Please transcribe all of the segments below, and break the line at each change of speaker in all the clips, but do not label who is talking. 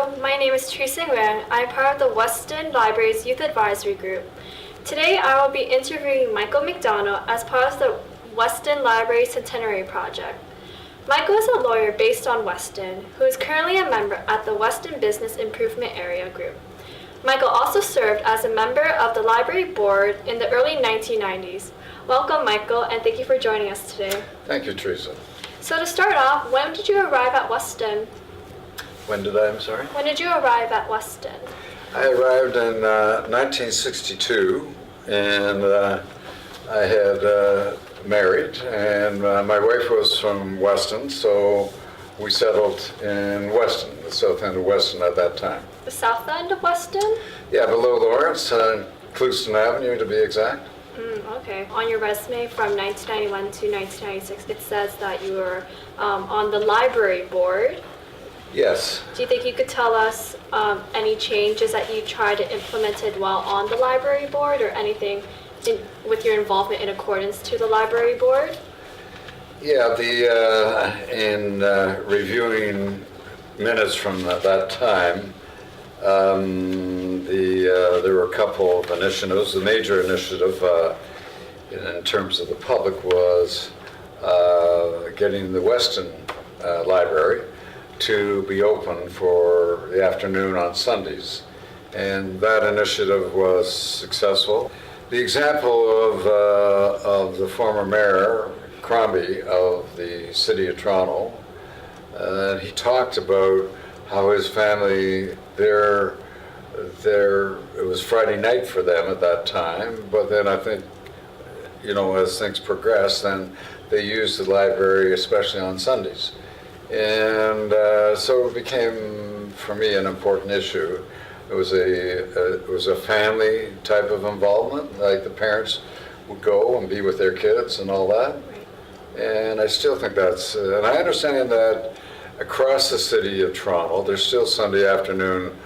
Hello, my name is Teresa Nguyen. I'm part of the Weston Library's Youth Advisory Group. Today I will be interviewing Michael McDonald as part of the Weston Library Centenary project. Michael is a lawyer based on Weston, who is currently a member at the Weston Business Improvement Area Group. Michael also served as a member of the library board in the early 1990s. Welcome, Michael, and thank you for joining us today.
Thank you, Teresa.
So to start off, when did you arrive at Weston?
When did I, I'm sorry?
When did you arrive at Weston?
I arrived in 1962, and I had married, and my wife was from Weston, so we settled in Weston, the south end of Weston at that time.
The south end of Weston?
Yeah, below Lawrence, Clouston Avenue to be exact.
Okay. On your resume from 1991 to 1996, it says that you were on the library board.
Yes.
Do you think you could tell us any changes that you tried to implement while on the library board, or anything with your involvement in accordance to the library board?
Yeah, in reviewing minutes from that time, there were a couple of initiatives. The major initiative in terms of the public was getting the Weston Library to be open for the afternoon on Sundays. And that initiative was successful. The example of the former mayor, Crombie, of the city of Toronto, he talked about how his family, it was Friday night for them at that time, but then I think, as things progressed, then they used the library, especially on Sundays. And so it became, for me, an important issue. It was a family type of involvement, like the parents would go and be with their kids and all that. And I still think that's, and I understand that across the city of Toronto, there's still Sunday afternoon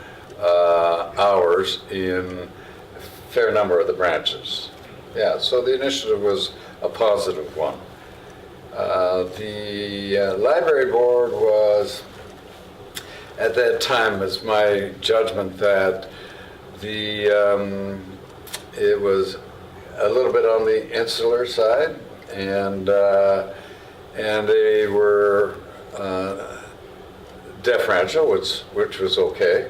hours in a fair number of the branches. Yeah, so the initiative was a positive one. The library board was, at that time, it's my judgment that it was a little bit on the insular side, and they were deferential, which was okay,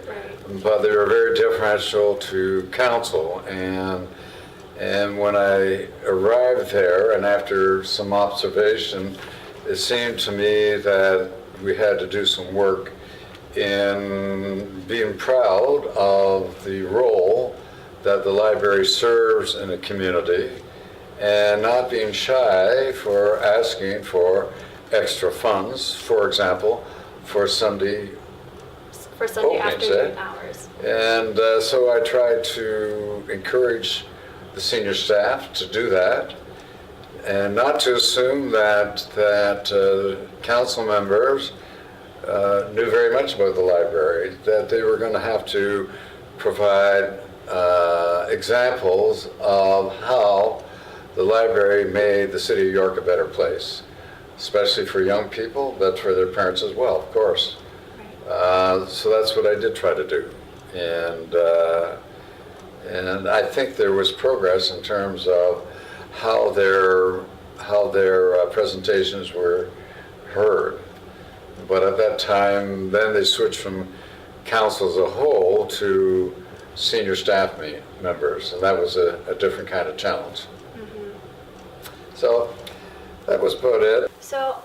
but they were very deferential to council. And when I arrived there, and after some observation, it seemed to me that we had to do some work in being proud of the role that the library serves in a community, and not being shy for asking for extra funds, for example, for Sunday
afternoon hours.
And so I tried to encourage the senior staff to do that, and not to assume that council members knew very much about the library, that they were going to have to provide examples of how the library made the city of York a better place, especially for young people, but for their parents as well, of course. So that's what I did try to do. And I think there was progress in terms of how their presentations were heard. But at that time, then they switched from council as a whole to senior staff members, and that was a different kind of challenge. So that was about it.
So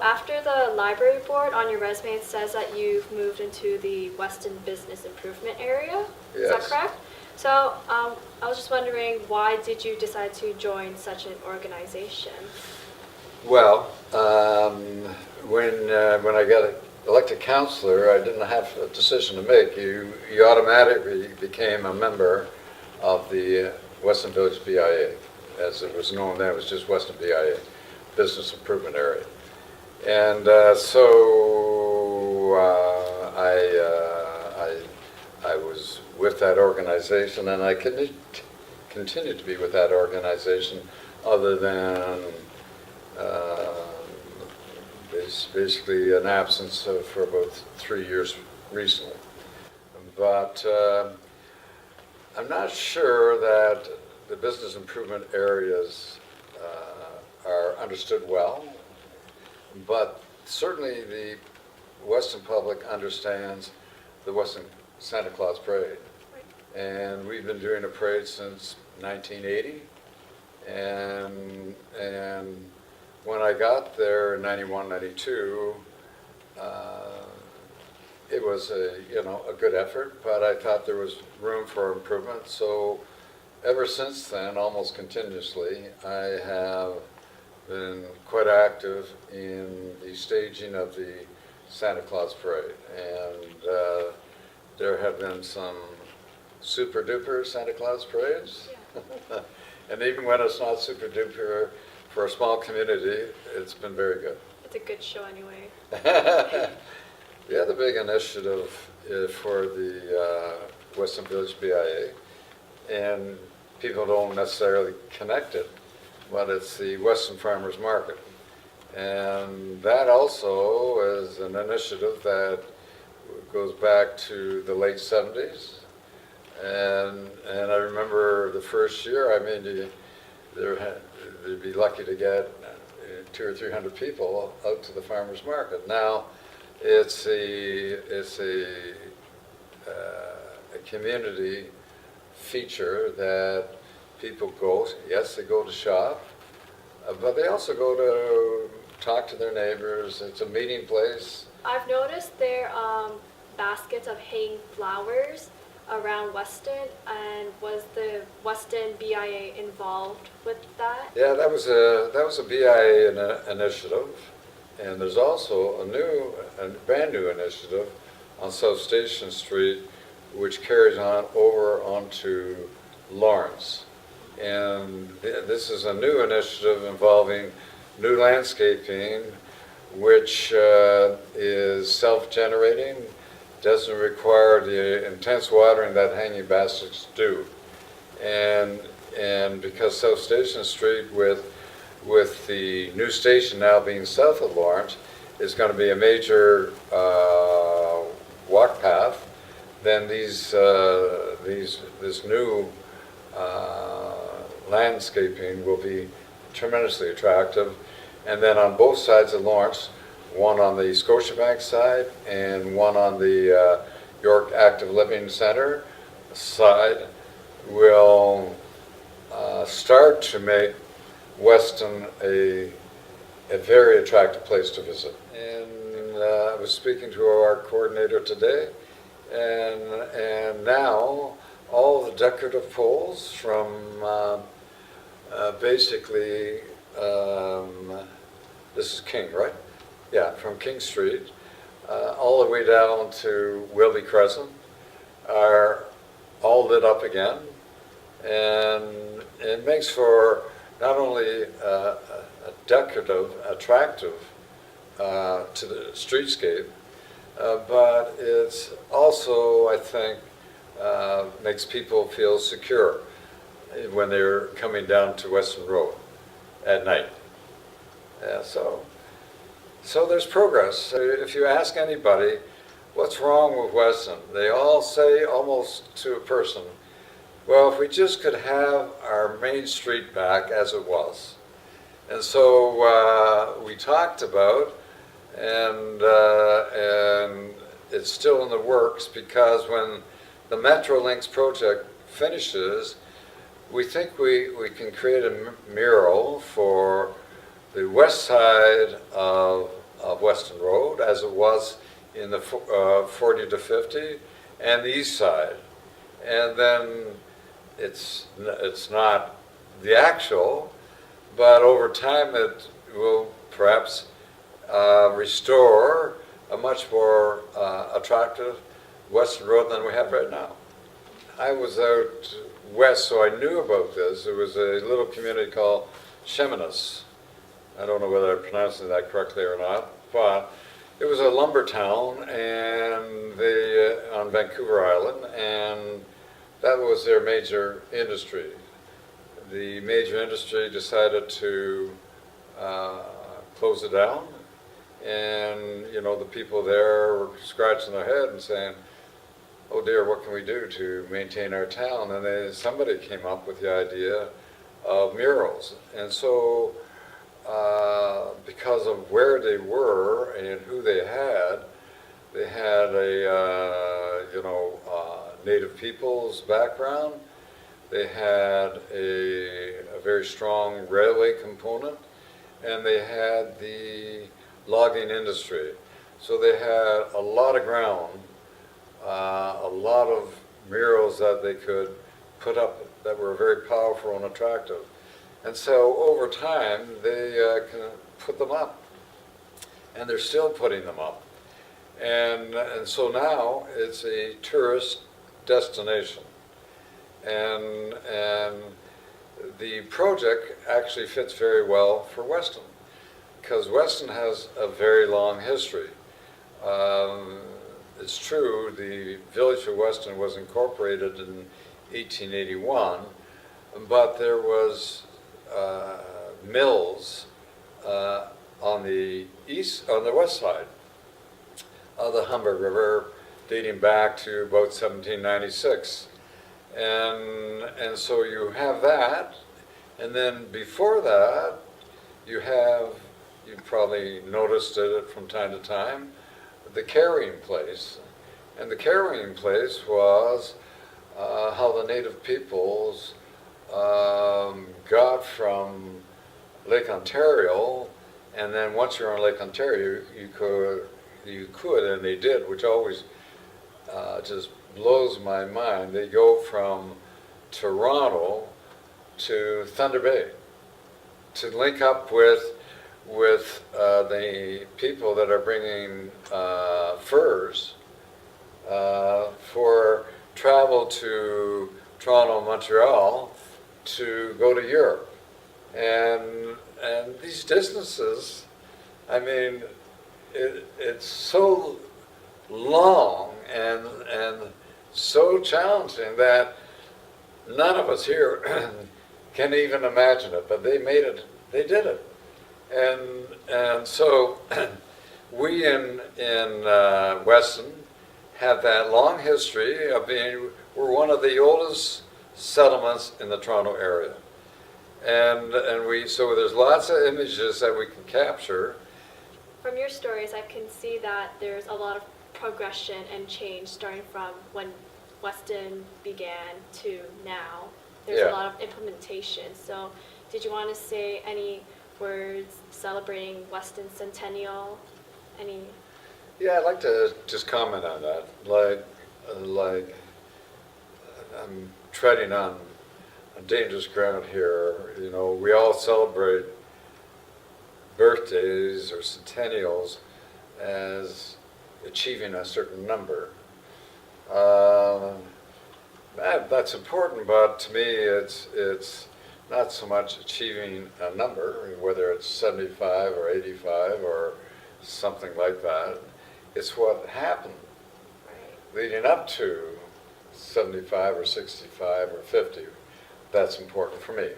after the library board, on your resume it says that you've moved into the Weston Business Improvement Area. Is that
Yes.
correct? So I was just wondering, why did you decide to join such an organization?
Well, when I got elected councillor, I didn't have a decision to make. You automatically became a member of the Weston Village BIA. As it was known then, it was just Weston BIA, Business Improvement Area. And so I was with that organization, and I continued to be with that organization, other than basically an absence for about 3 years recently. But I'm not sure that the business improvement areas are understood well, but certainly the Weston public understands the Weston Santa Claus Parade. And we've been doing a parade since 1980. And when I got there in 91, 92, it was a good effort, but I thought there was room for improvement. So ever since then, almost continuously, I have been quite active in the staging of the Santa Claus Parade. And there have been some super duper Santa Claus parades. Yeah. And even when it's not super duper, for a small community, it's been very good.
It's a good show anyway.
Yeah, the big initiative for the Weston Village BIA, and people don't necessarily connect it, but it's the Weston Farmers Market. And that also is an initiative that goes back to the late 70s. And I remember the first year, I mean, you'd be lucky to get 200 or 300 people out to the farmers market. Now, it's a community feature that people go. Yes, they go to shop, but they also go to talk to their neighbors. It's a meeting place.
I've noticed there baskets of hanging flowers around Weston, and was the Weston BIA involved with that?
Yeah, that was a BIA initiative, and there's also a brand new initiative on South Station Street, which carries on over onto Lawrence. And this is a new initiative involving new landscaping, which is self-generating, doesn't require the intense watering that hanging baskets do. And because South Station Street, with the new station now being south of Lawrence, is going to be a major walk path, then this new landscaping will be tremendously attractive. And then on both sides of Lawrence, one on the Scotiabank side and one on the York Active Living Center side, will start to make Weston a very attractive place to visit. And I was speaking to our coordinator today, and now all the decorative poles from basically, this is King, right? Yeah, from King Street, all the way down to Wilby Crescent are all lit up again, and it makes for not only a decorative, attractive to the streetscape, but it's also, I think, makes people feel secure when they're coming down to Weston Road at night. Yeah, so there's progress. If you ask anybody, what's wrong with Weston? They all say, almost to a person, well, if we just could have our main street back as it was. And so we talked about, and it's still in the works, because when the Metrolinx project finishes, we think we can create a mural for the west side of Weston Road, as it was in the 40 to 50, and the east side. And then it's not the actual, but over time it will perhaps restore a much more attractive Weston Road than we have right now. I was out west, so I knew about this. There was a little community called Cheminis. I don't know whether I'm pronouncing that correctly or not, but it was a lumber town and on Vancouver Island, and that was their major industry. The major industry decided to close it down, And, you know, the people there were scratching their head and saying, oh dear, what can we do to maintain our town? And then somebody came up with the idea of murals. And so, because of where they were and who they had a, Native peoples background. They had a very strong railway component, and they had the logging industry. So they had a lot of ground, a lot of murals that they could put up that were very powerful and attractive. And so over time, they put them up, and they're still putting them up. And so now it's a tourist destination. And the project actually fits very well for Weston, because Weston has a very long history. It's true, the village of Weston was incorporated in 1881, but there was mills on the west side of the Humber River, dating back to about 1796. And so you have that, and then before that, you probably noticed it from time to time, the carrying place. And the carrying place was how the native peoples got from Lake Ontario, and then once you're on Lake Ontario, you could, and they did, which always just blows my mind. They go from Toronto to Thunder Bay to link up with the people that are bringing furs for travel to Toronto, Montreal, to go to Europe. And these distances, I mean, it's so long and so challenging that none of us here can even imagine it, but they made it, they did it. And so we in Weston have that long history of we're one of the oldest settlements in the Toronto area. So there's lots of images that we can capture.
From your stories, I can see that there's a lot of progression and change starting from when Weston began to now. There's
Yeah.
a lot of implementation. So did you want to say any words celebrating Weston Centennial?
Yeah, I'd like to just comment on that. Like I'm treading on dangerous ground here. You know, we all celebrate birthdays or centennials as achieving a certain number. That's important, but to me it's not so much achieving a number, whether it's 75 or 85 or something like that. It's what happened leading up to 75 or 65 or 50. That's important for me.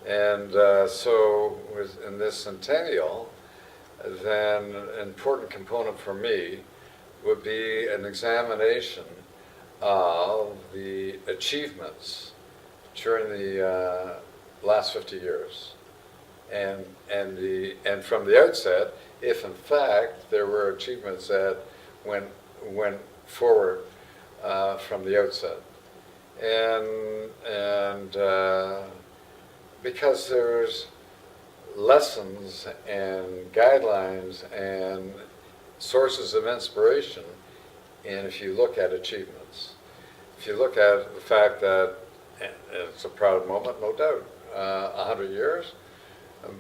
And so in this centennial, then an important component for me would be an examination of the achievements during the last 50 years. And from the outset, if in fact there were achievements that went forward from the outset. And because there's lessons and guidelines and sources of inspiration, and if you look at achievements, if you look at the fact that, and it's a proud moment, no doubt, 100 years,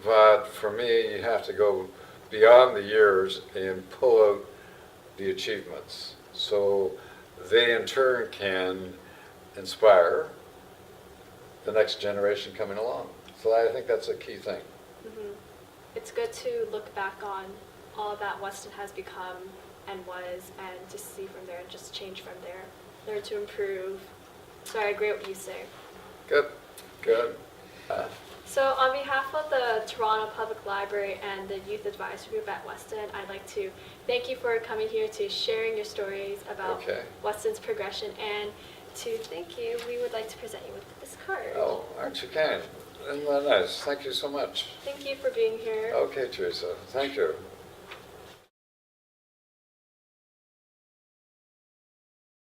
but for me, you have to go beyond the years and pull out the achievements, so they in turn can inspire the next generation coming along. So I think that's a key thing.
Mm-hmm. It's good to look back on all that Weston has become and was, and to see from there and just change from there, learn to improve. So I agree with what you say.
Good.
So So on behalf of the Toronto Public Library and the Youth Advisory Group at Weston, I'd like to thank you for coming here to sharing your stories about
Okay.
Weston's progression, and to thank you, we would like to present you with this card.
Oh, aren't you kind? Isn't that nice? Thank you so much.
Thank you for being here.
Okay, Teresa, thank you.